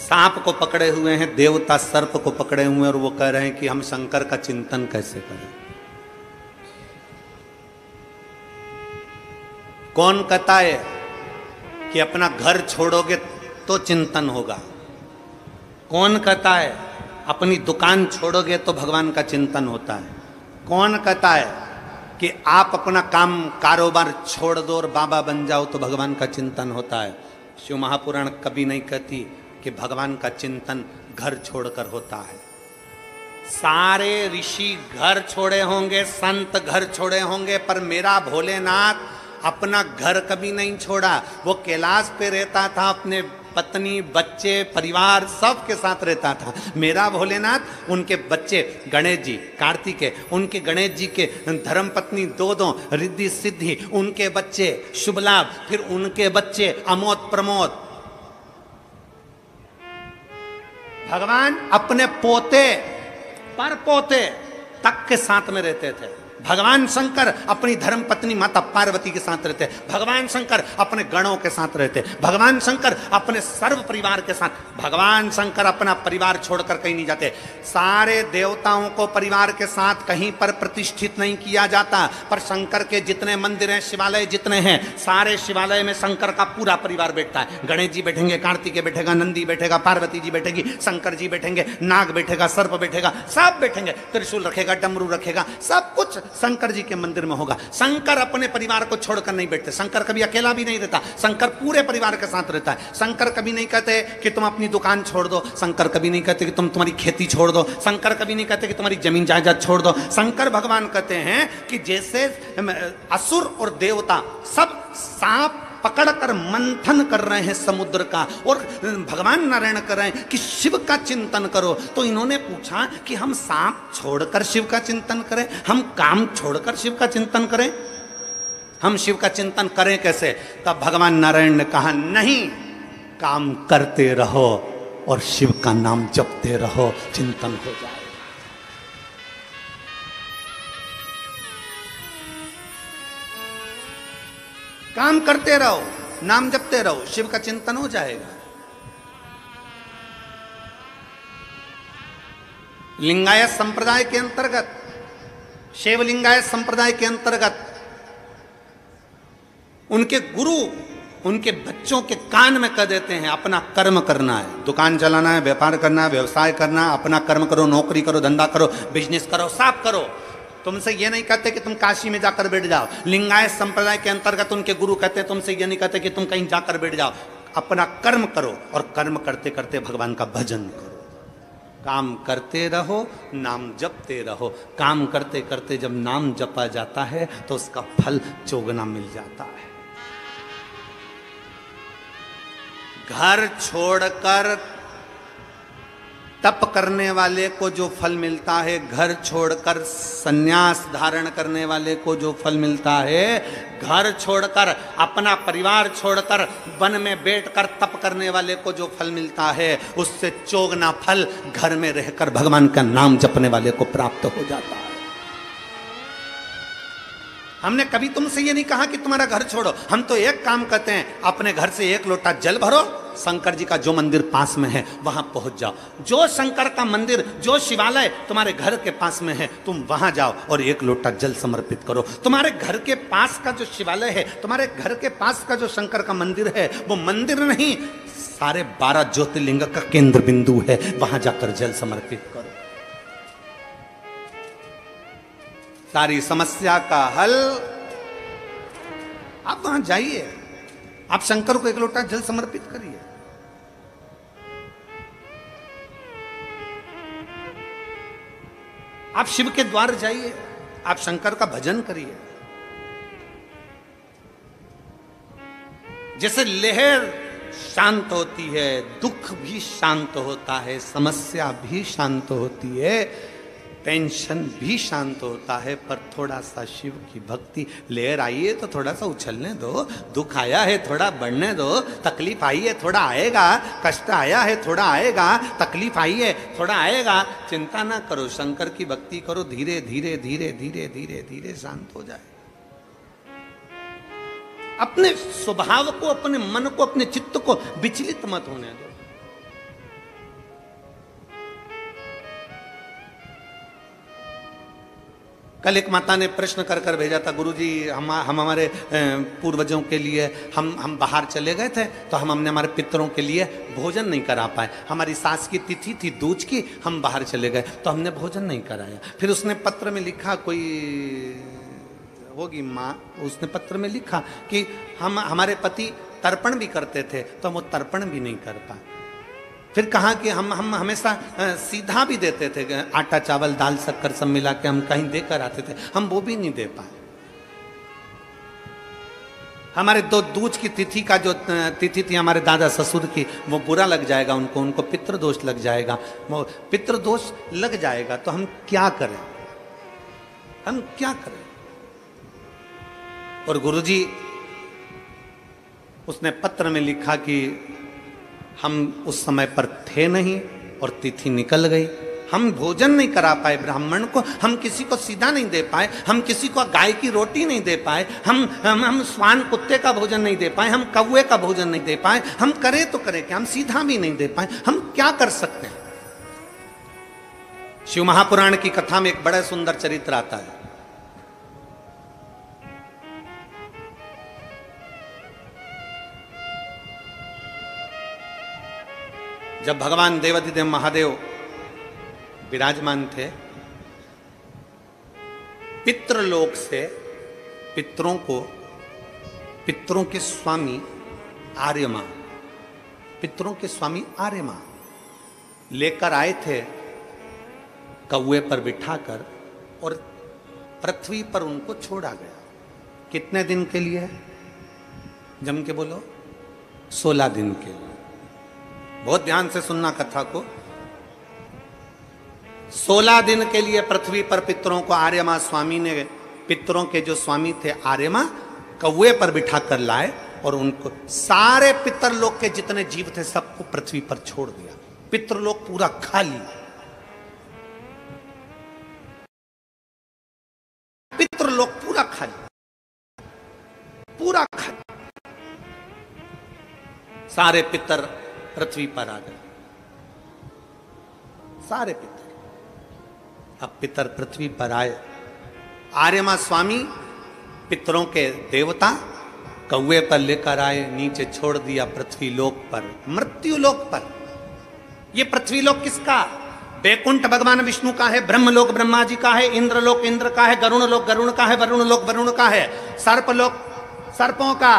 सांप को पकड़े हुए हैं, देवता सर्प को पकड़े हुए हैं और वो कह रहे हैं कि हम शंकर का चिंतन कैसे करें। कौन कहता है कि अपना घर छोड़ोगे तो चिंतन होगा? कौन कहता है अपनी दुकान छोड़ोगे तो भगवान का चिंतन होता है? कौन कहता है कि आप अपना काम कारोबार छोड़ दो और बाबा बन जाओ तो भगवान का चिंतन होता है? शिव महापुराण कभी नहीं कहती कि भगवान का चिंतन घर छोड़कर होता है। सारे ऋषि घर छोड़े होंगे, संत घर छोड़े होंगे, पर मेरा भोलेनाथ अपना घर कभी नहीं छोड़ा। वो कैलाश पे रहता था, अपने पत्नी बच्चे परिवार सब के साथ रहता था। मेरा भोलेनाथ उनके बच्चे गणेश जी कार्तिकेय, उनके गणेश जी के धर्म पत्नी दो रिद्धि सिद्धि, उनके बच्चे शुभ लाभ, फिर उनके बच्चे अमोद प्रमोद। भगवान अपने पोते पर पोते तक के साथ में रहते थे। भगवान शंकर अपनी धर्म पत्नी माता पार्वती के साथ रहते, भगवान शंकर अपने गणों के साथ रहते, भगवान शंकर अपने सर्व परिवार के साथ। भगवान शंकर अपना परिवार छोड़कर कहीं नहीं जाते। सारे देवताओं को परिवार के साथ कहीं पर प्रतिष्ठित नहीं किया जाता, पर शंकर के जितने मंदिर हैं, शिवालय जितने हैं, सारे शिवालय में शंकर का पूरा परिवार बैठता है। गणेश जी बैठेंगे, कार्तिकेय बैठेगा, नंदी बैठेगा, पार्वती जी बैठेगी, शंकर जी बैठेंगे, नाग बैठेगा, सर्प बैठेगा, सब बैठेंगे, त्रिशूल रखेगा, डमरू रखेगा, सब कुछ शंकर जी के मंदिर में होगा। शंकर अपने परिवार को छोड़कर नहीं बैठते, शंकर कभी अकेला भी नहीं रहता, शंकर पूरे परिवार के साथ रहता है। शंकर कभी नहीं कहते कि तुम अपनी दुकान छोड़ दो, शंकर कभी नहीं कहते कि तुम तुम्हारी खेती छोड़ दो, शंकर कभी नहीं कहते कि तुम्हारी जमीन जायदाद छोड़ दो। शंकर भगवान कहते हैं कि जैसे असुर और देवता सब सांप पकड़कर मंथन कर रहे हैं समुद्र का, और भगवान नारायण कर रहे हैं कि शिव का चिंतन करो, तो इन्होंने पूछा कि हम सांप छोड़कर शिव का चिंतन करें, हम काम छोड़कर शिव का चिंतन करें, हम शिव का चिंतन करें कैसे? तब भगवान नारायण ने कहा नहीं, काम करते रहो और शिव का नाम जपते रहो, चिंतन हो जाए। काम करते रहो, नाम जपते रहो, शिव का चिंतन हो जाएगा। लिंगायत संप्रदाय के अंतर्गत, शैव लिंगायत संप्रदाय के अंतर्गत उनके गुरु उनके बच्चों के कान में कह देते हैं अपना कर्म करना है, दुकान चलाना है, व्यापार करना है, व्यवसाय करना है, अपना कर्म करो, नौकरी करो, धंधा करो, बिजनेस करो, सब करो। तुमसे ये नहीं कहते कि तुम काशी में जाकर बैठ जाओ। लिंगायत संप्रदाय के अंतर्गत उनके गुरु कहते हैं तुमसे ये नहीं कहते कि तुम कहीं जाकर बैठ जाओ, अपना कर्म करो और कर्म करते करते भगवान का भजन करो। काम करते रहो, नाम जपते रहो। काम करते करते जब नाम जपा जाता है तो उसका फल चौगुना मिल जाता है। घर छोड़कर तप करने वाले को जो फल मिलता है, घर छोड़कर संन्यास धारण करने वाले को जो फल मिलता है, घर छोड़कर अपना परिवार छोड़कर वन में बैठकर तप करने वाले को जो फल मिलता है, उससे चौगुना फल घर में रहकर भगवान का नाम जपने वाले को प्राप्त हो जाता है। हमने कभी तुमसे ये नहीं कहा कि तुम्हारा घर छोड़ो, हम तो एक काम करते हैं, अपने घर से एक लोटा जल भरो, शंकर जी का जो मंदिर पास में है वहां पहुंच जाओ। जो शंकर का मंदिर, जो शिवालय तुम्हारे घर के पास में है, तुम वहां जाओ और एक लोटा जल समर्पित करो। तुम्हारे घर के पास का जो शिवालय है, तुम्हारे घर के पास का जो शंकर का मंदिर है, वो मंदिर नहीं, सारे 12 ज्योतिर्लिंग का केंद्र बिंदु है, वहां जाकर जल समर्पित करो। सारी समस्या का हल। आप वहां जाइए, आप शंकर को एक लोटा जल समर्पित करिए। आप शिव के द्वार जाइए, आप शंकर का भजन करिए। जैसे लहर शांत होती है, दुख भी शांत होता है, समस्या भी शांत होती है, टेंशन भी शांत होता है, पर थोड़ा सा शिव की भक्ति। लहर आई है तो थोड़ा सा उछलने दो, दुख आया है थोड़ा बढ़ने दो, तकलीफ आई है थोड़ा आएगा, कष्ट आया है थोड़ा आएगा, तकलीफ आई है थोड़ा आएगा। चिंता ना करो, शंकर की भक्ति करो, धीरे धीरे धीरे धीरे धीरे धीरे शांत हो जाए। अपने स्वभाव को, अपने मन को, अपने चित्त को विचलित मत होने दो। कल एक माता ने प्रश्न कर कर भेजा था, गुरुजी हम हमारे पूर्वजों के लिए हम बाहर चले गए थे तो हमने हमारे पितरों के लिए भोजन नहीं करा पाए। हमारी सास की तिथि थी दूज की, हम बाहर चले गए तो हमने भोजन नहीं कराया। फिर उसने पत्र में लिखा, कोई होगी माँ, उसने पत्र में लिखा कि हमारे पति तर्पण भी करते थे तो हम वो तर्पण भी नहीं कर पाए। फिर कहा कि हम हमेशा सीधा भी देते थे, आटा चावल दाल शक्कर सब मिला के हम कहीं देकर आते थे, हम वो भी नहीं दे पाए। हमारे दूज की तिथि का जो तिथि थी हमारे दादा ससुर की, वो बुरा लग जाएगा उनको पितृदोष लग जाएगा, वो पितृदोष लग जाएगा तो हम क्या करें, हम क्या करें। और गुरुजी उसने पत्र में लिखा कि हम उस समय पर थे नहीं और तिथि निकल गई, हम भोजन नहीं करा पाए ब्राह्मण को, हम किसी को सीधा नहीं दे पाए, हम किसी को गाय की रोटी नहीं दे पाए, हम स्वान कुत्ते का भोजन नहीं दे पाए, हम कौवे का भोजन नहीं दे पाए, हम करें तो करें क्या, हम सीधा भी नहीं दे पाए, हम क्या कर सकते हैं। शिव महापुराण की कथा में एक बड़ा सुंदर चरित्र आता है। जब भगवान देवाधिदेव महादेव विराजमान थे, पितृलोक से पितरों के स्वामी आर्यमा, पितरों के स्वामी आर्यमा लेकर आए थे कौए पर बिठाकर और पृथ्वी पर उनको छोड़ा गया। कितने दिन के लिए? जम के बोलो, 16 दिन के लिए। बहुत ध्यान से सुनना कथा को। 16 दिन के लिए पृथ्वी पर पितरों को आर्यमा स्वामी ने, पितरों के जो स्वामी थे आर्यमा, कौए पर बिठा कर लाए और उनको सारे पितरलोक के जितने जीव थे सबको पृथ्वी पर छोड़ दिया। पितरलोक पूरा खाली, पितरलोक पूरा खाली, पूरा खाली। सारे पितर पृथ्वी पर आ गए, सारे पितर। अब पितर पृथ्वी पर आए, आर्यमा स्वामी पितरों के देवता कौए पर लेकर आए, नीचे छोड़ दिया पृथ्वी लोक पर, मृत्यु लोक पर। ये पृथ्वी लोक किसका? बैकुंठ भगवान विष्णु का है, ब्रह्मलोक ब्रह्मा जी का है, इंद्रलोक इंद्र का है, गरुण लोक गरुण का है, वरुण लोक वरुण का है, सर्पलोक सर्पों का,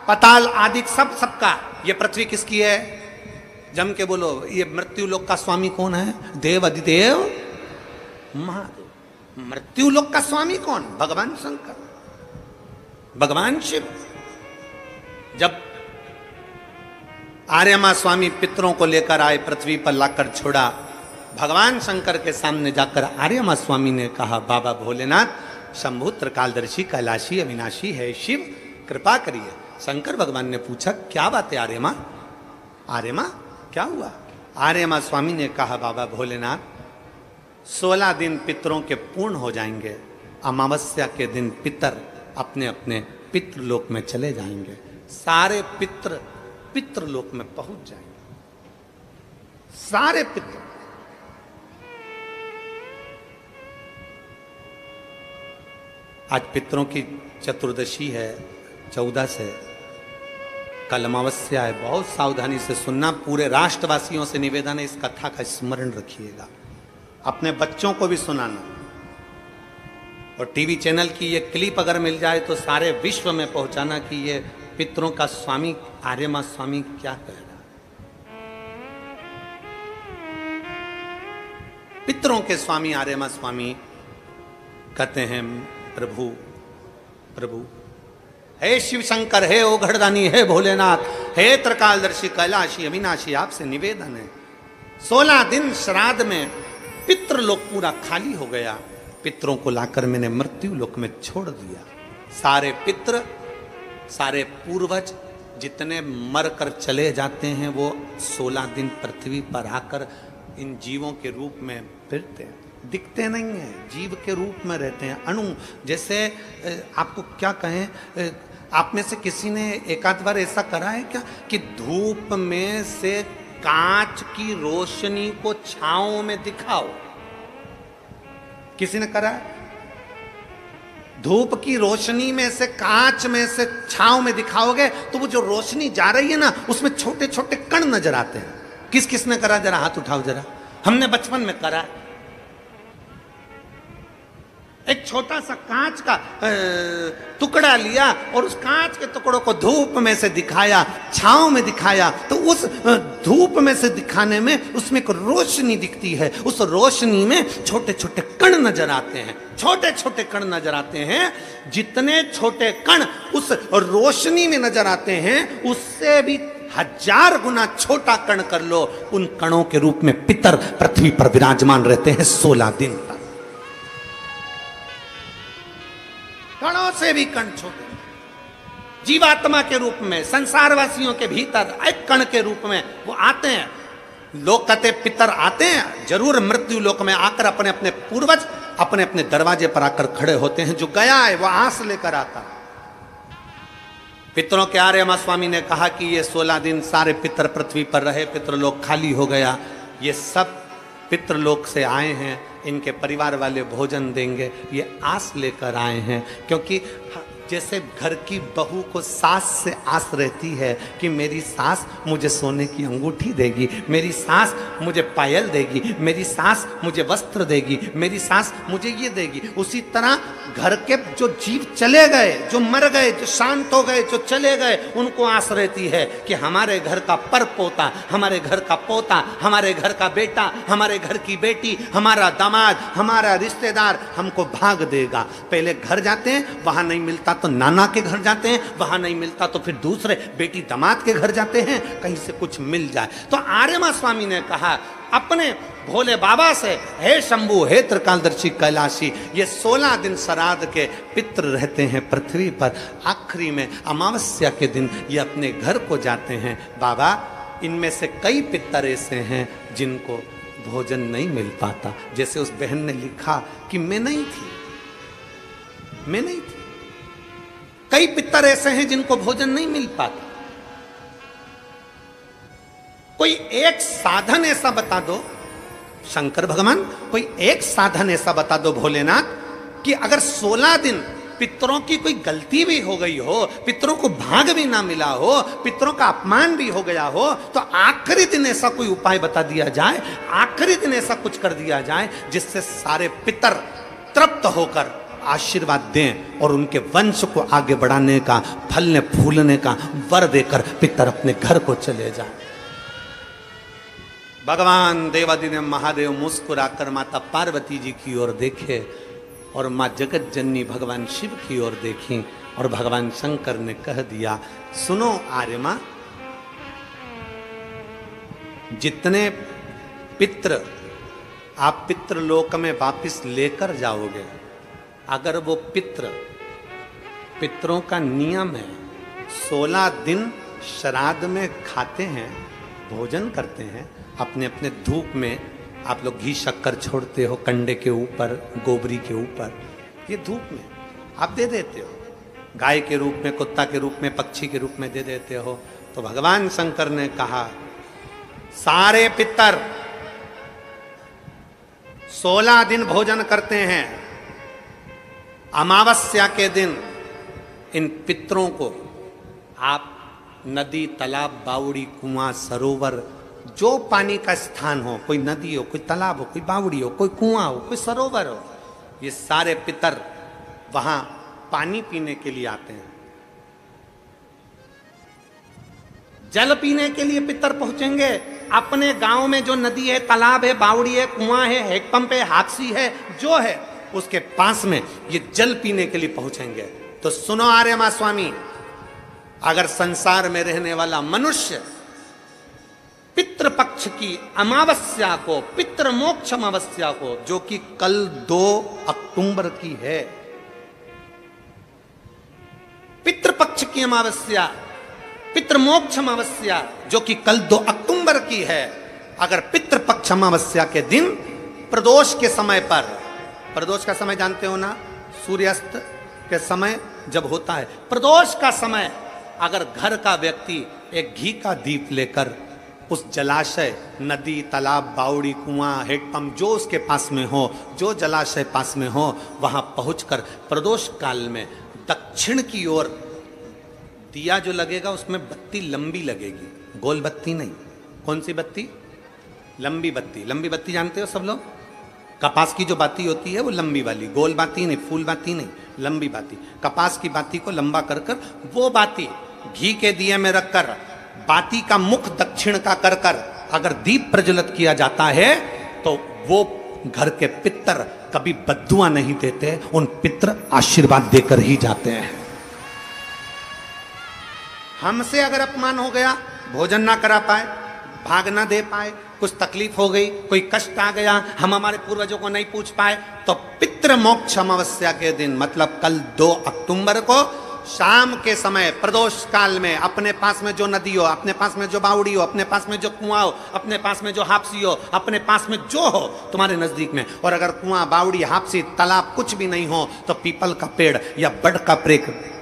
पताल आदि सबका। ये पृथ्वी किसकी है? जम के बोलो। ये मृत्यु लोक का स्वामी कौन है? देव अधिदेव महादेव। मृत्यु लोक का स्वामी कौन? भगवान शंकर, भगवान शिव। जब आर्यमा स्वामी पितरों को लेकर आए, पृथ्वी पर लाकर छोड़ा, भगवान शंकर के सामने जाकर आर्यमा स्वामी ने कहा, बाबा भोलेनाथ शंभु त्रिकालदर्शी कैलाशी अविनाशी है शिव, कृपा करिए। शंकर भगवान ने पूछा, क्या बात है आर्यमा? आर्यमा क्या हुआ? आर्यमा स्वामी ने कहा, बाबा भोलेनाथ 16 दिन पितरों के पूर्ण हो जाएंगे, अमावस्या के दिन पितर अपने अपने पितृलोक में चले जाएंगे, सारे पितर पितृलोक में पहुंच जाएंगे, सारे पितर। आज पितरों की चतुर्दशी है, 14 से, कल अमावस्या है। बहुत सावधानी से सुनना, पूरे राष्ट्रवासियों से निवेदन है, इस कथा का स्मरण रखिएगा, अपने बच्चों को भी सुनाना। और टीवी चैनल की ये क्लिप अगर मिल जाए तो सारे विश्व में पहुंचाना कि ये पितरों का स्वामी आर्यमा स्वामी क्या कह रहा। पितरों के स्वामी आर्यमा स्वामी कहते हैं, प्रभु प्रभु, हे शिव शंकर, हे ओघड़दानी, हे भोलेनाथ, हे त्रिकालदर्शी कैलाशी अविनाशी, आपसे निवेदन है, 16 दिन श्राद्ध में पितृलोक पूरा खाली हो गया, पितरों को लाकर मैंने मृत्यु लोक में छोड़ दिया। सारे पितृ, सारे पूर्वज जितने मर कर चले जाते हैं वो 16 दिन पृथ्वी पर आकर इन जीवों के रूप में फिरते हैं, दिखते नहीं हैं, जीव के रूप में रहते हैं, अणु जैसे। आपको क्या कहें, आप में से किसी ने एक आध बार ऐसा करा है क्या कि धूप में से कांच की रोशनी को छांव में दिखाओ? किसी ने करा है? धूप की रोशनी में से, कांच में से छांव में दिखाओगे तो वो जो रोशनी जा रही है ना, उसमें छोटे छोटे कण नजर आते हैं। किस किस ने करा, जरा हाथ उठाओ जरा। हमने बचपन में करा। एक छोटा सा कांच का टुकड़ा लिया और उस कांच के टुकड़ों को धूप में से दिखाया, छांव में दिखाया, तो उस धूप में से दिखाने में उसमें एक रोशनी दिखती है। उस रोशनी में छोटे छोटे कण नजर आते हैं, छोटे छोटे कण नजर आते हैं। जितने छोटे कण उस रोशनी में नजर आते हैं, उससे भी 1000 गुना छोटा कण कर लो, उन कणों के रूप में पितर पृथ्वी पर विराजमान रहते हैं 16 दिन तक। कणों से भी कण छोटे, जीवात्मा के रूप में संसारवासियों के भीतर एक कण के रूप में वो आते हैं। लोग कहते पितर आते हैं जरूर, मृत्यु लोक में आकर अपने अपने पूर्वज अपने अपने दरवाजे पर आकर खड़े होते हैं। जो गया है वो आस लेकर आता। पितरों के आर्यमा स्वामी ने कहा कि ये 16 दिन सारे पितर पृथ्वी पर रहे, पितृलोक खाली हो गया। ये सब पितृलोक से आए हैं, इनके परिवार वाले भोजन देंगे, ये आस लेकर आए हैं। क्योंकि जैसे घर की बहू को सास से आस रहती है कि मेरी सास मुझे सोने की अंगूठी देगी, मेरी सास मुझे पायल देगी, मेरी सास मुझे वस्त्र देगी, मेरी सास मुझे ये देगी, उसी तरह घर के जो जीव चले गए, जो मर गए, जो शांत हो गए, जो चले गए, उनको आस रहती है कि हमारे घर का पर पोता, हमारे घर का पोता, हमारे घर का बेटा, हमारे घर की बेटी, हमारा दामाद, हमारा रिश्तेदार हमको भाग देगा। पहले घर जाते हैं, वहां नहीं मिलता तो नाना के घर जाते हैं, वहां नहीं मिलता तो फिर दूसरे बेटी दामाद के घर जाते हैं, कहीं से कुछ मिल जाए। तो आर्यमा स्वामी ने कहा अपने भोले बाबा से, हे शंभु, हे त्रिकालदर्शी कैलाशी, ये 16 दिन श्राद्ध के पितृ रहते हैं पृथ्वी पर। आखिरी में अमावस्या के दिन ये अपने घर को जाते हैं। बाबा, इनमें से कई पितर ऐसे हैं जिनको भोजन नहीं मिल पाता। जैसे उस बहन ने लिखा कि मैं नहीं थी, मैं नहीं थी। कई पितर ऐसे हैं जिनको भोजन नहीं मिल पाता। कोई एक साधन ऐसा बता दो शंकर भगवान, कोई एक साधन ऐसा बता दो भोलेनाथ कि अगर 16 दिन पितरों की कोई गलती भी हो गई हो, पितरों को भाग भी ना मिला हो, पितरों का अपमान भी हो गया हो, तो आखिरी दिन ऐसा कोई उपाय बता दिया जाए, आखिरी दिन ऐसा कुछ कर दिया जाए जिससे सारे पितर तृप्त होकर आशीर्वाद दें और उनके वंश को आगे बढ़ाने का, फलने फूलने का वर देकर पितर अपने घर को चले जाए। भगवान देवादिदेव महादेव मुस्कुराकर माता पार्वती जी की ओर देखे और माँ जगत जननी भगवान शिव की ओर देखी और भगवान शंकर ने कह दिया, सुनो आर्यमा, जितने पितृ आप पितृलोक में वापिस लेकर जाओगे, अगर वो पितरों का नियम है 16 दिन श्राद्ध में खाते हैं, भोजन करते हैं, अपने अपने धूप में आप लोग घी शक्कर छोड़ते हो कंडे के ऊपर, गोबरी के ऊपर, ये धूप में आप दे देते हो, गाय के रूप में, कुत्ता के रूप में, पक्षी के रूप में दे देते हो। तो भगवान शंकर ने कहा सारे पितर 16 दिन भोजन करते हैं, अमावस्या के दिन इन पितरों को आप नदी, तालाब, बावड़ी, कुआं, सरोवर, जो पानी का स्थान हो, कोई नदी हो, कोई तालाब हो, कोई बावड़ी हो, कोई कुआं हो, कोई सरोवर हो, ये सारे पितर वहां पानी पीने के लिए आते हैं। जल पीने के लिए पितर पहुंचेंगे। अपने गांव में जो नदी है, तालाब है, बावड़ी है, कुआं है, हैंडपंप है, हाथसी है, जो है उसके पास में ये जल पीने के लिए पहुंचेंगे। तो सुनो आर्यमा स्वामी, अगर संसार में रहने वाला मनुष्य पितृपक्ष की अमावस्या को, पितृ मोक्ष अमावस्या को, जो कि कल 2 अक्टूबर की है, पितृपक्ष की अमावस्या, पितृमोक्ष अमावस्या जो कि कल 2 अक्टूबर की है, अगर पितृपक्ष अमावस्या के दिन प्रदोष के समय पर, प्रदोष का समय जानते हो ना, सूर्यास्त के समय जब होता है प्रदोष का समय, अगर घर का व्यक्ति एक घी का दीप लेकर उस जलाशय, नदी, तालाब, बावड़ी, कुआं, हेडपंप जो उसके पास में हो, जो जलाशय पास में हो, वहां पहुंचकर प्रदोष काल में दक्षिण की ओर दिया जो लगेगा उसमें बत्ती लंबी लगेगी, गोल बत्ती नहीं। कौन सी बत्ती? लंबी बत्ती। लंबी बत्ती जानते हो सब लोग? कपास की जो बाती होती है वो लंबी वाली, गोल बाती नहीं, फूल बाती नहीं, लंबी बाती। कपास की बाती को लंबा कर कर वो बाती घी के दिए में रखकर बाती का मुख दक्षिण का कर कर अगर दीप प्रज्वलित किया जाता है तो वो घर के पितर कभी बद्दुआ नहीं देते, उन पितर आशीर्वाद देकर ही जाते हैं। हमसे अगर अपमान हो गया, भोजन ना करा पाए, भाग ना दे पाए, कुछ तकलीफ हो गई, कोई कष्ट आ गया, हम हमारे पूर्वजों को नहीं पूछ पाए, तो पितृ मोक्ष अमावस्या के दिन मतलब कल 2 अक्टूबर को शाम के समय प्रदोष काल में अपने पास में जो नदी हो, अपने पास में जो बावड़ी हो, अपने पास में जो कुआं हो, अपने पास में जो हापसी हो, अपने पास में जो हो तुम्हारे नजदीक में, और अगर कुआं, बावड़ी, हापसी, तालाब कुछ भी नहीं हो तो पीपल का पेड़ या बड़ का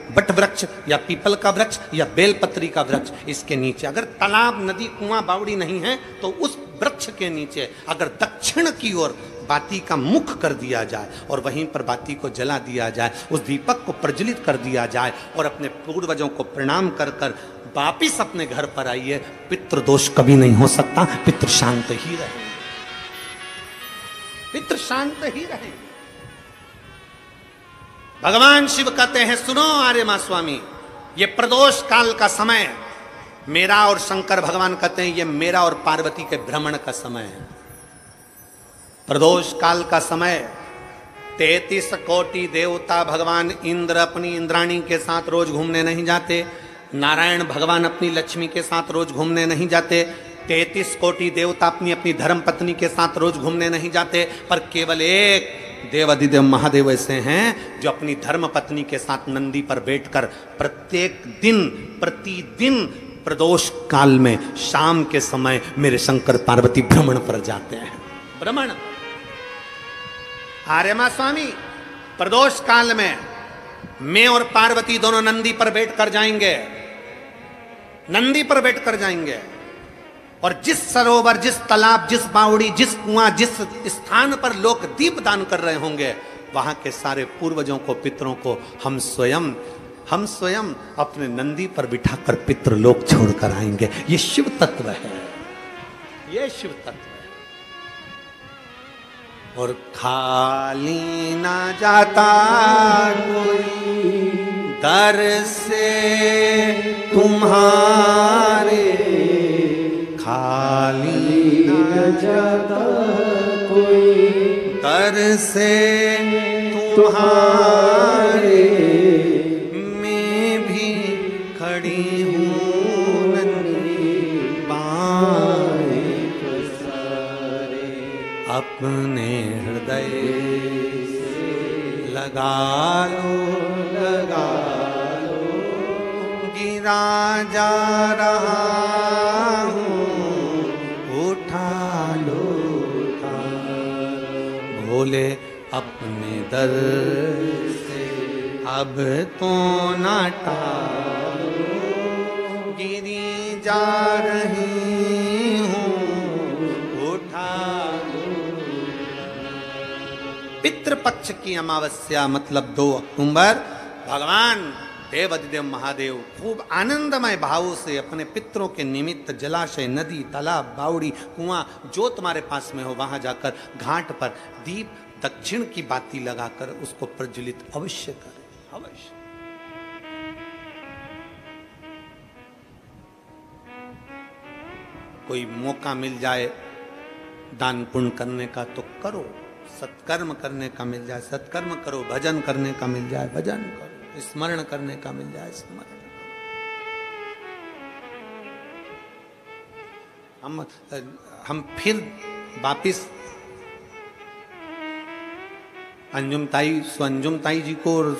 बट वृक्ष या पीपल का वृक्ष या बेलपत्री का वृक्ष, इसके नीचे अगर तालाब, नदी, कुआं, बावड़ी नहीं है तो उस वृक्ष के नीचे अगर दक्षिण की ओर बाती का मुख कर दिया जाए और वहीं पर बाती को जला दिया जाए, उस दीपक को प्रज्वलित कर दिया जाए और अपने पूर्वजों को प्रणाम कर कर वापिस अपने घर पर आइए, पितृदोष कभी नहीं हो सकता, पितृ शांत ही रहेंगे, पितृ शांत ही रहेंगे। भगवान शिव कहते हैं, सुनो आर्यमा स्वामी, ये प्रदोष काल का समय मेरा, और शंकर भगवान कहते हैं ये मेरा और पार्वती के भ्रमण का समय है। प्रदोष काल का समय 33 कोटि देवता, भगवान इंद्र अपनी इंद्राणी के साथ रोज घूमने नहीं जाते, नारायण भगवान अपनी लक्ष्मी के साथ रोज घूमने नहीं जाते, 33 कोटि देवता अपनी अपनी धर्म पत्नी के साथ रोज घूमने नहीं जाते, पर केवल एक देवादिदेव महादेव ऐसे हैं जो अपनी धर्म पत्नी के साथ नंदी पर बैठकर प्रत्येक दिन, प्रतिदिन प्रदोष काल में शाम के समय मेरे शंकर पार्वती भ्रमण पर जाते हैं। भ्रमण। आर्यमा स्वामी, प्रदोष काल में मैं और पार्वती दोनों नंदी पर बैठकर जाएंगे, नंदी पर बैठकर जाएंगे, और जिस सरोवर, जिस तालाब, जिस बावड़ी, जिस कुआं, जिस स्थान पर लोग दीप दान कर रहे होंगे, वहां के सारे पूर्वजों को, पितरों को हम स्वयं अपने नंदी पर बिठाकर पितृलोक छोड़कर आएंगे। ये शिव तत्व है, ये शिव तत्व है। और खाली ना जाता कोई दर से तुम्हारे, खाली ना जाता कोई दर से तुम्हारे, मैं भी खड़ी हूँ नन्ही बाएं पसारे, अपने हृदय से लगा लो, गिरा जा रहा बोले अपने दर से अब तो ना टालो, गिरी जा रही हूँ उठा लो। पितृपक्ष की अमावस्या मतलब 2 अक्टूबर, भगवान देवादिदेव महादेव खूब आनंदमय भावों से अपने पितरों के निमित्त जलाशय, नदी, तालाब, बावड़ी, कुआं जो तुम्हारे पास में हो वहां जाकर घाट पर दीप दक्षिण की बाती लगाकर उसको प्रज्वलित अवश्य करें, अवश्य। कोई मौका मिल जाए दान पुण्य करने का तो करो, सत्कर्म करने का मिल जाए सत्कर्म करो, भजन करने का मिल जाए भजन करो, स्मरण करने का मिल जाए स्मरण। हम फिर वापिस अंजुम ताई जी को और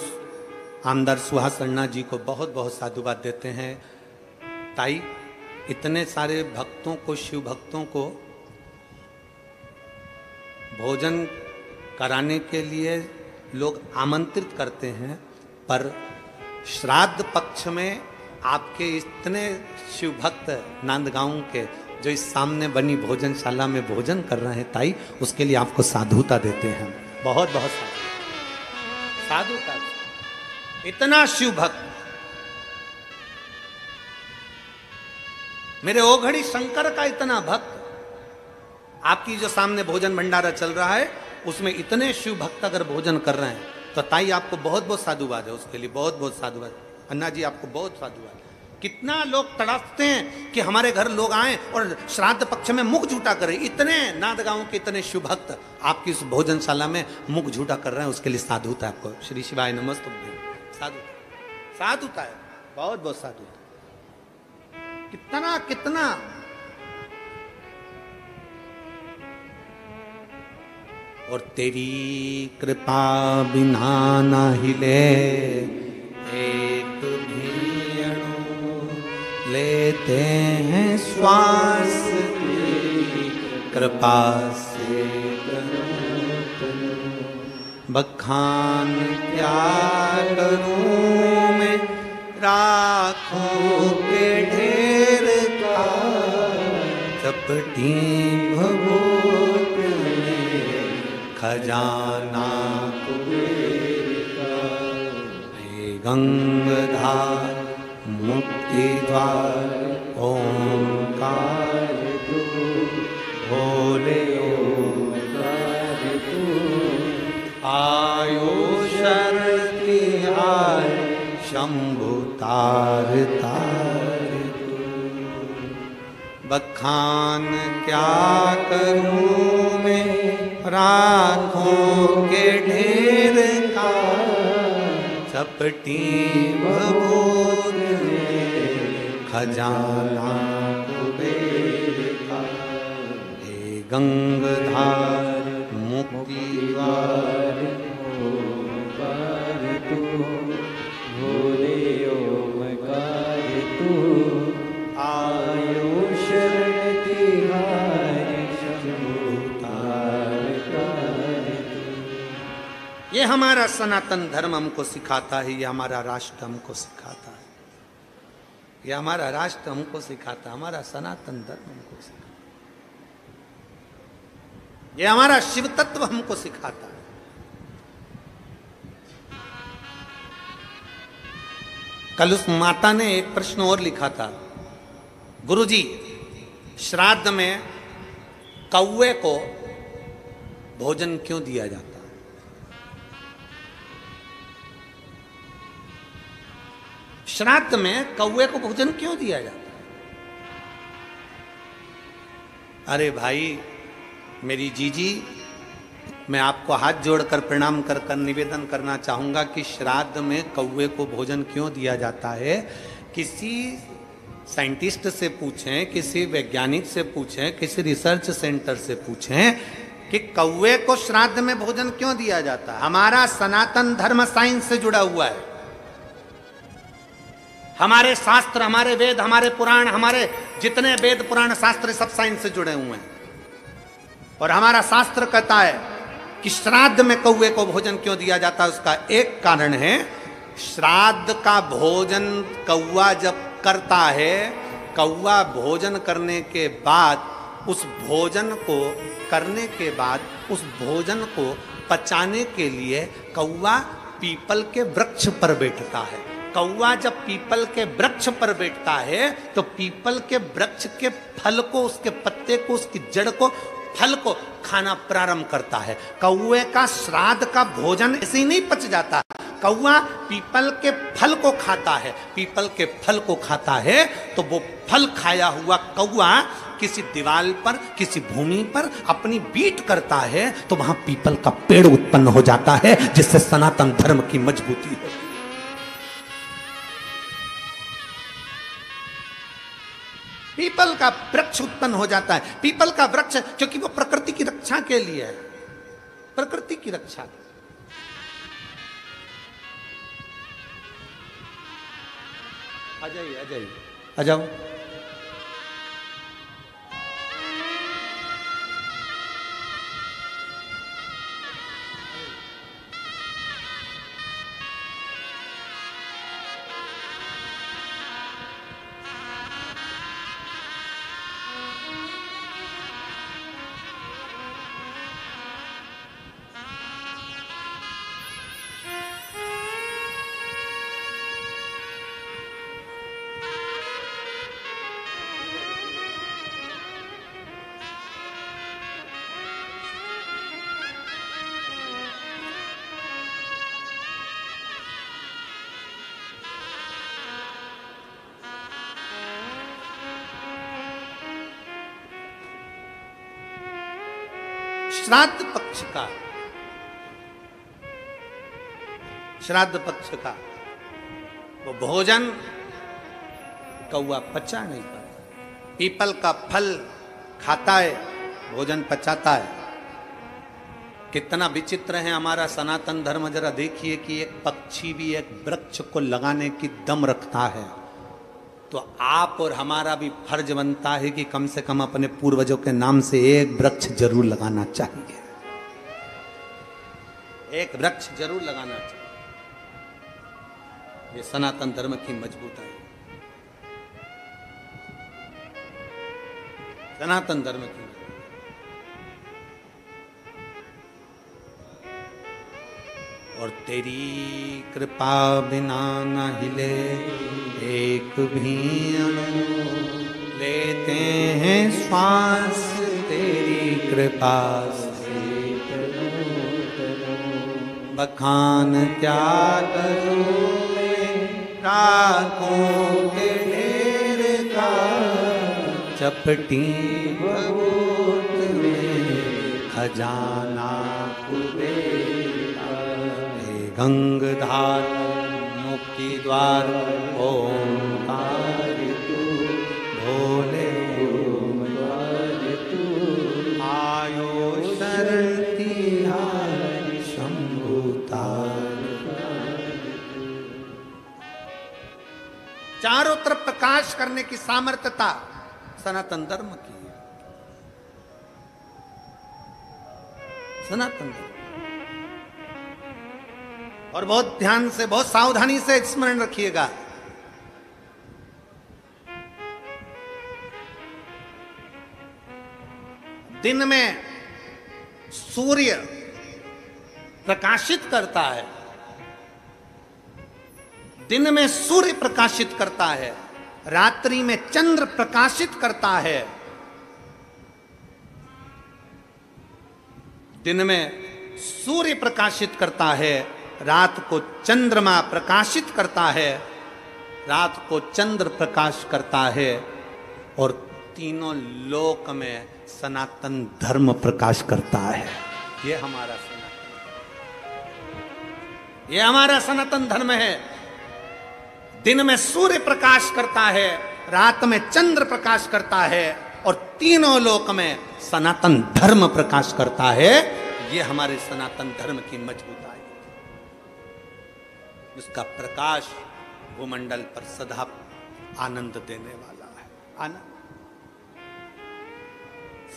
आमदार सुहास अन्ना जी को बहुत बहुत साधुवाद देते हैं। ताई, इतने सारे भक्तों को, शिव भक्तों को भोजन कराने के लिए लोग आमंत्रित करते हैं, पर श्राद्ध पक्ष में आपके इतने शिव भक्त नांदगांव के जो इस सामने बनी भोजनशाला में भोजन कर रहे हैं ताई, उसके लिए आपको साधुता देते हैं। बहुत बहुत साधुता। इतना शिव भक्त मेरे ओघड़ी शंकर का, इतना भक्त। आपकी जो सामने भोजन भंडारा चल रहा है उसमें इतने शिव भक्त अगर भोजन कर रहे हैं तो ताई आपको बहुत बहुत साधुवाद है, उसके लिए बहुत बहुत साधुवाद। अन्ना जी आपको बहुत साधुवाद। कितना लोग तड़पते हैं कि हमारे घर लोग आए और श्राद्ध पक्ष में मुख झूठा करें। इतने नादगांव के इतने शिव भक्त आपकी इस भोजनशाला में मुख झूठा कर रहे हैं, उसके लिए साधुता है आपको। श्री शिवाय नमस्तुभ्यं। साधुता है, बहुत बहुत साधुता। कितना कितना और तेरी कृपा बिना ना हिले एक भी अणु, लेते हैं श्वास तेरी कृपा से। बखान क्या करूं मैं राखों के ढेर का, चपटी भभूत में खजाना कुबेर का। हे गंगाधार मुक्ति द्वार ओंकार तू, भोले ओंकार तू। आयो शरति हाय शंभु तार तार तू। बखान क्या करूं मैं राखों के ढेर का, चपटी भभूत में खजाना कुबेर का। हे गंगाधार मुक्ति द्वार ओंकार तू, भोले ओंकार तू। आयो शरण तिहारी शंभु तार तार तू। ये हमारा सनातन धर्म हमको सिखाता है, ये हमारा राष्ट्र हमको सिखाता है, ये हमारा राष्ट्र हमको सिखाता है, हमारा सनातन धर्म हमको सिखाता है, ये हमारा शिव तत्व हमको सिखाता है। कल उस माता ने एक प्रश्न और लिखा था, गुरुजी श्राद्ध में कौवे को भोजन क्यों दिया जाता है? श्राद्ध में कौवे को भोजन क्यों दिया जाता है? अरे भाई मेरी जीजी, मैं आपको हाथ जोड़कर प्रणाम कर कर निवेदन करना चाहूंगा कि श्राद्ध में कौवे को भोजन क्यों दिया जाता है। किसी साइंटिस्ट से पूछें, किसी वैज्ञानिक से पूछें, किसी रिसर्च सेंटर से पूछें कि कौवे को श्राद्ध में भोजन क्यों दिया जाता है। हमारा सनातन धर्म साइंस से जुड़ा हुआ है। हमारे शास्त्र, हमारे वेद, हमारे पुराण, हमारे जितने वेद पुराण शास्त्र सब साइंस से जुड़े हुए हैं। और हमारा शास्त्र कहता है कि श्राद्ध में कौवे को भोजन क्यों दिया जाता है। उसका एक कारण है, श्राद्ध का भोजन कौवा जब करता है, कौवा भोजन करने के बाद उस भोजन को करने के बाद उस भोजन को पचाने के लिए कौवा पीपल के वृक्ष पर बैठता है। कौवा जब पीपल के वृक्ष पर बैठता है तो पीपल के वृक्ष के फल को, उसके पत्ते को, उसकी जड़ को, फल को खाना प्रारंभ करता है। कौवे का श्राद्ध का भोजन ऐसे ही नहीं पच जाता। कौवा पीपल के फल को खाता है। पीपल के फल को खाता है तो वो फल खाया हुआ कौवा किसी दीवार पर, किसी भूमि पर अपनी बीट करता है तो वहां पीपल का पेड़ उत्पन्न हो जाता है, जिससे सनातन धर्म की मजबूती होती है। पीपल का वृक्ष उत्पन्न हो जाता है। पीपल का वृक्ष क्योंकि वो प्रकृति की रक्षा के लिए है, प्रकृति की रक्षा। आ जाइए, आ जाइए, आ जाओ। श्राद्ध पक्ष का, श्राद्ध पक्ष का वो भोजन कौआ पचा नहीं पाता। पीपल का फल खाता है, भोजन पचाता है। कितना विचित्र है हमारा सनातन धर्म। जरा देखिए कि एक पक्षी भी एक वृक्ष को लगाने की दम रखता है, तो आप और हमारा भी फर्ज बनता है कि कम से कम अपने पूर्वजों के नाम से एक वृक्ष जरूर लगाना चाहिए, एक वृक्ष जरूर लगाना चाहिए। ये सनातन धर्म की मजबूताई, सनातन धर्म की। और तेरी कृपा बिना न हिले एक भी अणु, लेते हैं श्वास तेरी कृपा से। बखान क्या करूं मैं राखों के ढेर का, चपटी भभूत में खजाना कुबेर। गंगधार मुक्ति द्वार ओंकार तू, भोले ओंकार तू। आयो शरण तिहारी शंभुतार। चारों तरफ प्रकाश करने की सामर्थ्यता सनातन धर्म की है। सनातन धर्म। और बहुत ध्यान से, बहुत सावधानी से स्मरण रखिएगा, दिन में सूर्य प्रकाशित करता है, दिन में सूर्य प्रकाशित करता है, रात्रि में चंद्र प्रकाशित करता है। दिन में सूर्य प्रकाशित करता है, रात को चंद्रमा प्रकाशित करता है, रात को चंद्र प्रकाश करता है। और तीनों लोक में सनातन धर्म प्रकाश करता है। ये हमारा सनातन, ये हमारा सनातन धर्म है। दिन में सूर्य प्रकाश करता है, रात में चंद्र प्रकाश करता है, और तीनों लोक में सनातन धर्म प्रकाश करता है। ये हमारे सनातन धर्म की मजबूताई, उसका प्रकाश भूमंडल पर सदा आनंद देने वाला है। आनंद।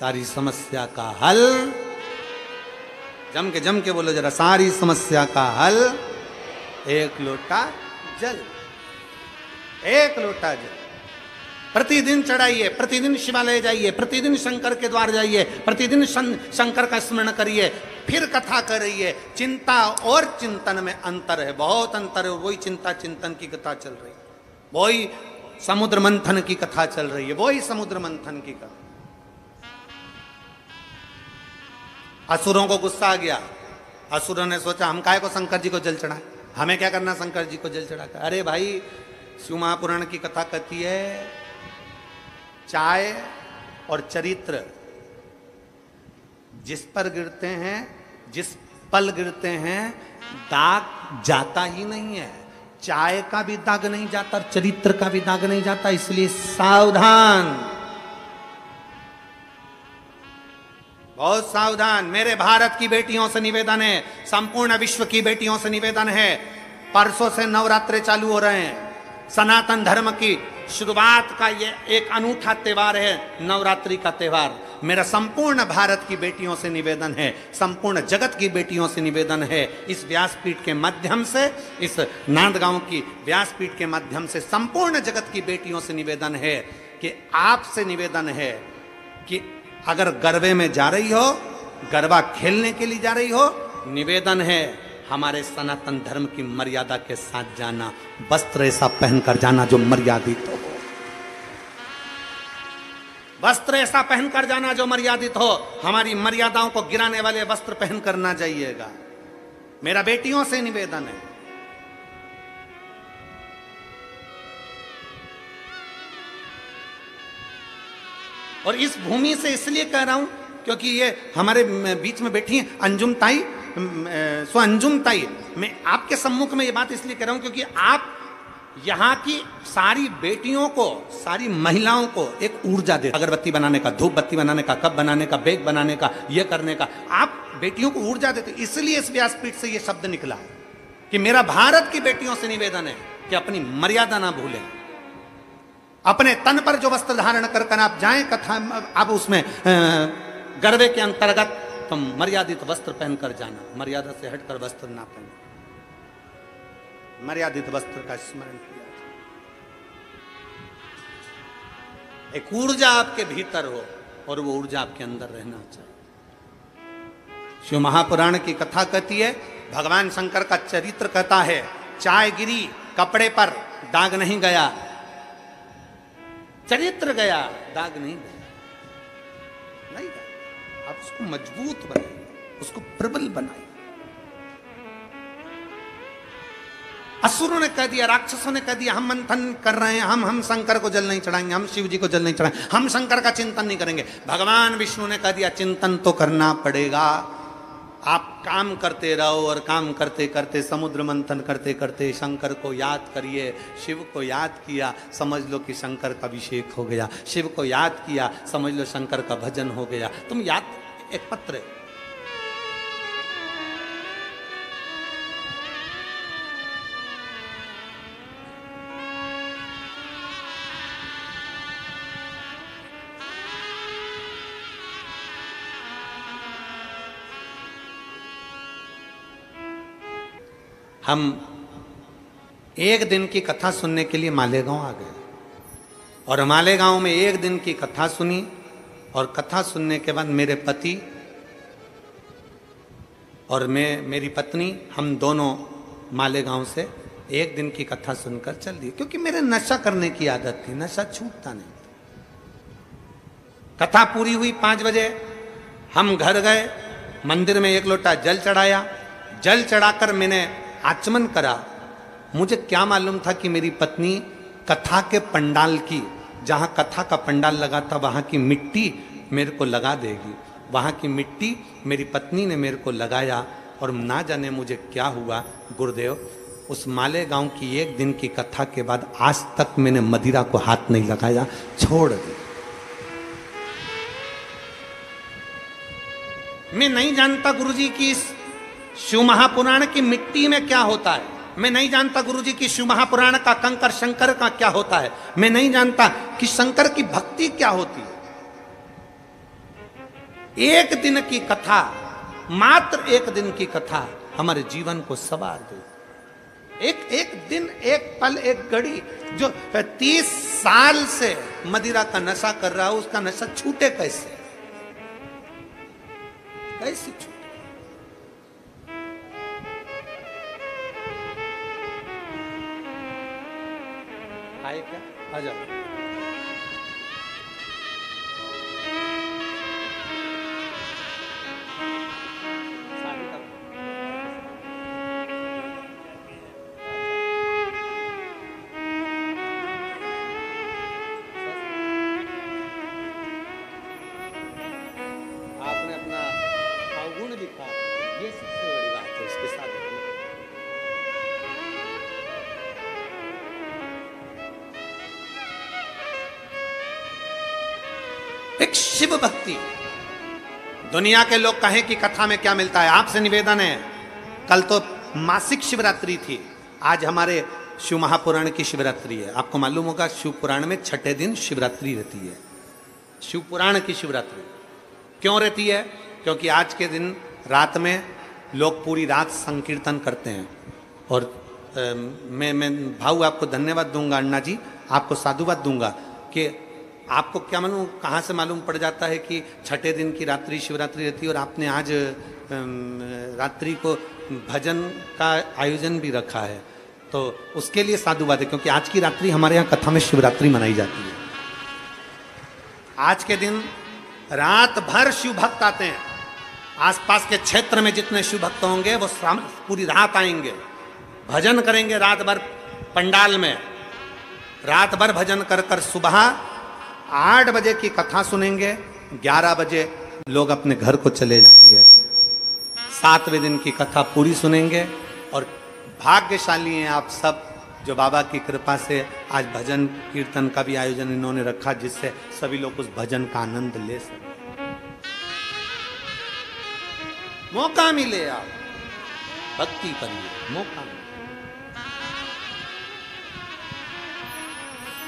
सारी समस्या का हल, जम के बोलो जरा, सारी समस्या का हल एक लोटा जल, एक लोटा जल। प्रतिदिन चढ़ाइए, प्रतिदिन शिवालय जाइए, प्रतिदिन शंकर के द्वार जाइए, प्रतिदिन शंकर का स्मरण करिए, फिर कथा करिए। चिंता और चिंतन में अंतर है, बहुत अंतर है। वही चिंता चिंतन की कथा चल रही है, वही समुद्र मंथन की कथा चल रही है, वही समुद्र मंथन की कथा। असुरों को गुस्सा आ गया, असुरों ने सोचा हम काहे को शंकर जी को जल चढ़ाएं, हमें क्या करना शंकर जी को जल चढ़ाकर। अरे भाई, शिव महापुराण की कथा कहती है, चाय और चरित्र जिस पर गिरते हैं, जिस पल गिरते हैं, दाग जाता ही नहीं है। चाय का भी दाग नहीं जाता, चरित्र का भी दाग नहीं जाता। इसलिए सावधान, बहुत सावधान। मेरे भारत की बेटियों से निवेदन है, संपूर्ण विश्व की बेटियों से निवेदन है, परसों से नवरात्रे चालू हो रहे हैं। सनातन धर्म की शुरुआत का ये एक अनूठा त्योहार है, नवरात्रि का त्योहार। मेरा संपूर्ण भारत की बेटियों से निवेदन है, संपूर्ण जगत की बेटियों से निवेदन है, इस व्यासपीठ के माध्यम से, इस नांदगांव की व्यासपीठ के माध्यम से संपूर्ण जगत की बेटियों से निवेदन है कि आपसे निवेदन है कि अगर गरबे में जा रही हो, गरबा खेलने के लिए जा रही हो, निवेदन है हमारे सनातन धर्म की मर्यादा के साथ जाना, वस्त्र ऐसा पहनकर जाना जो मर्यादित हो, वस्त्र ऐसा पहनकर जाना जो मर्यादित हो। हमारी मर्यादाओं को गिराने वाले वस्त्र पहनकर ना जाइएगा, मेरा बेटियों से निवेदन है। और इस भूमि से इसलिए कह रहा हूं क्योंकि ये हमारे बीच में बैठी हैं अंजुम ताई, सो अंजुम ताई, मैं आपके सम्मुख में ये बात इसलिए कह रहा हूं क्योंकि आप यहाँ की सारी बेटियों को, सारी महिलाओं को एक ऊर्जा दे, अगरबत्ती बनाने का, धूप बत्ती बनाने का, कप बनाने का, बेग बनाने का, ये करने का, आप बेटियों को ऊर्जा देते। इसलिए इस व्यासपीठ से ये शब्द निकला कि मेरा भारत की बेटियों से निवेदन है कि अपनी मर्यादा ना भूलें, अपने तन पर जो वस्त्र धारण कर आप जाएं, कथा अब उसमें गरबे के अंतर्गत तुम मर्यादित वस्त्र पहनकर जाना, मर्यादा से हटकर वस्त्र ना पहनना, मर्यादित वस्त्र का स्मरण किया। एक ऊर्जा आपके भीतर हो और वो ऊर्जा आपके अंदर रहना चाहिए। शिव महापुराण की कथा कहती है, भगवान शंकर का चरित्र कहता है, चाय गिरी कपड़े पर दाग नहीं गया, चरित्र गया दाग नहीं गया, नहीं गया। आप उसको मजबूत बनाइए, उसको प्रबल बनाइए। असुरों ने कह दिया, राक्षसों ने कह दिया, हम मंथन कर रहे हैं, हम शंकर को जल नहीं चढ़ाएंगे, हम शिव जी को जल नहीं चढ़ाएंगे, हम शंकर का चिंतन नहीं करेंगे। भगवान विष्णु ने कह दिया, चिंतन तो करना पड़ेगा, आप काम करते रहो, और काम करते करते, समुद्र मंथन करते करते शंकर को याद करिए। शिव को याद किया, समझ लो कि शंकर का अभिषेक हो गया, शिव को याद किया, समझ लो शंकर का भजन हो गया। तुम याद, एक पत्र, हम एक दिन की कथा सुनने के लिए मालेगांव आ गए, और मालेगांव में एक दिन की कथा सुनी, और कथा सुनने के बाद मेरे पति और मेरी पत्नी, हम दोनों मालेगांव से एक दिन की कथा सुनकर चल दिए, क्योंकि मेरे नशा करने की आदत थी, नशा छूटता नहीं। कथा पूरी हुई 5 बजे, हम घर गए, मंदिर में 1 लोटा जल चढ़ाया, जल चढ़ाकर मैंने आचमन करा। मुझे क्या मालूम था कि मेरी पत्नी कथा के पंडाल की, जहां कथा का पंडाल लगा था, वहां की मिट्टी मेरे को लगा देगी। वहां की मिट्टी मेरी पत्नी ने मेरे को लगाया, और ना जाने मुझे क्या हुआ गुरुदेव, उस मालेगांव की एक दिन की कथा के बाद आज तक मैंने मदिरा को हाथ नहीं लगाया, छोड़ दी। मैं नहीं जानता गुरुजी की शिव महापुराण की मिट्टी में क्या होता है, मैं नहीं जानता गुरुजी की शिव महापुराण का कंकर शंकर का क्या होता है, मैं नहीं जानता कि शंकर की भक्ति क्या होती है। एक दिन की कथा, मात्र एक दिन की कथा हमारे जीवन को सवार दे। एक दिन, एक पल, एक घड़ी, जो 30 साल से मदिरा का नशा कर रहा है, उसका नशा छूटे कैसे, कैसे छूटे? आए क्या? आ जाओ। आपने अपना अवगुण लिखा, ये सबसे बड़ी बात है, इसके साथ एक शिव भक्ति। दुनिया के लोग कहें कि कथा में क्या मिलता है, आपसे निवेदन है, कल तो मासिक शिवरात्रि थी, आज हमारे शिव महापुराण की शिवरात्रि है। आपको मालूम होगा शिव पुराण में 6ठे दिन शिवरात्रि रहती है। शिव पुराण की शिवरात्रि क्यों रहती है? क्योंकि आज के दिन रात में लोग पूरी रात संकीर्तन करते हैं। और मैं भाऊ आपको धन्यवाद दूंगा, अन्ना जी आपको साधुवाद दूंगा कि आपको क्या मालूम, कहाँ से मालूम पड़ जाता है कि 6ठे दिन की रात्रि शिवरात्रि रहती है, और आपने आज रात्रि को भजन का आयोजन भी रखा है, तो उसके लिए साधुवाद है। क्योंकि आज की रात्रि हमारे यहाँ कथा में शिवरात्रि मनाई जाती है। आज के दिन रात भर शिव भक्त आते हैं, आसपास के क्षेत्र में जितने शिव भक्त होंगे वो पूरी रात आएंगे, भजन करेंगे रात भर पंडाल में, रात भर भजन कर कर सुबह 8 बजे की कथा सुनेंगे, 11 बजे लोग अपने घर को चले जाएंगे। 7वें दिन की कथा पूरी सुनेंगे और भाग्यशाली हैं आप सब जो बाबा की कृपा से आज भजन कीर्तन का भी आयोजन इन्होंने रखा, जिससे सभी लोग उस भजन का आनंद ले सकें। मौका मिले आप भक्ति करिए, मौका मिले।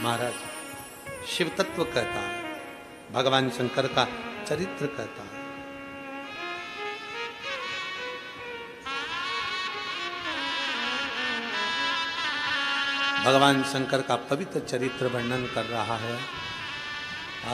महाराज शिव तत्व कहता है, भगवान शंकर का चरित्र कहता है। भगवान शंकर का पवित्र चरित्र वर्णन कर रहा है।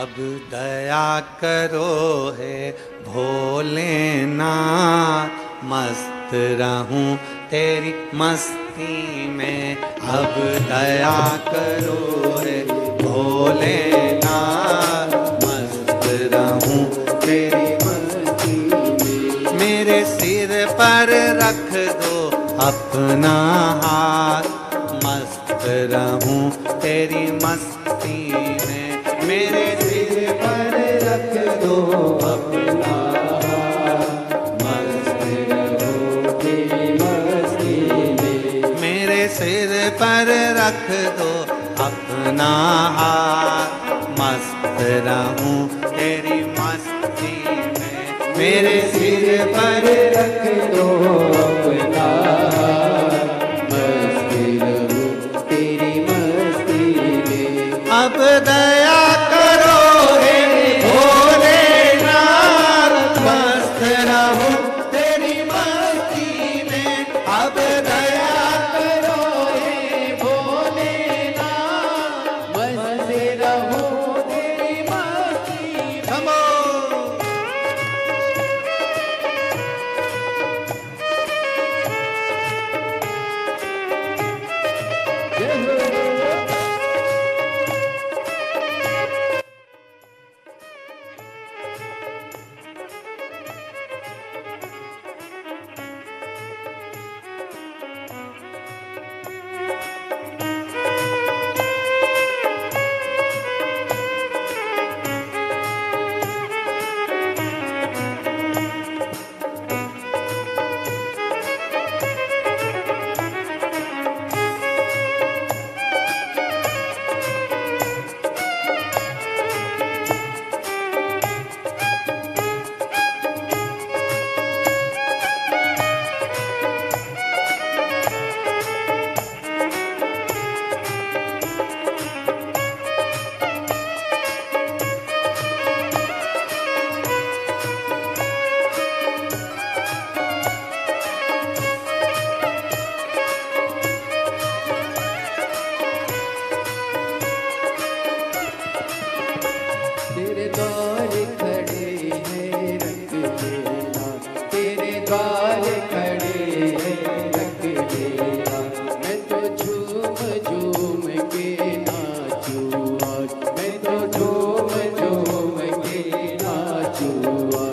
अब दया करो हे भोलेनाथ, मस्त रहूं तेरी मस्ती में। अब दया करो हे भोलेनाथ, मस्त रहूं तेरी मस्ती में। मेरे सिर पर रख दो अपना हाथ, मस्त रहूं तेरी मस्ती में। मेरे सिर पर रख दो अपना हाथ, मस्त रहूं तेरी मस्ती में। मेरे सिर पर रख दो अपना हाथ, मस्त रहूं तेरी मस्ती में। मेरे सिर पर रख दो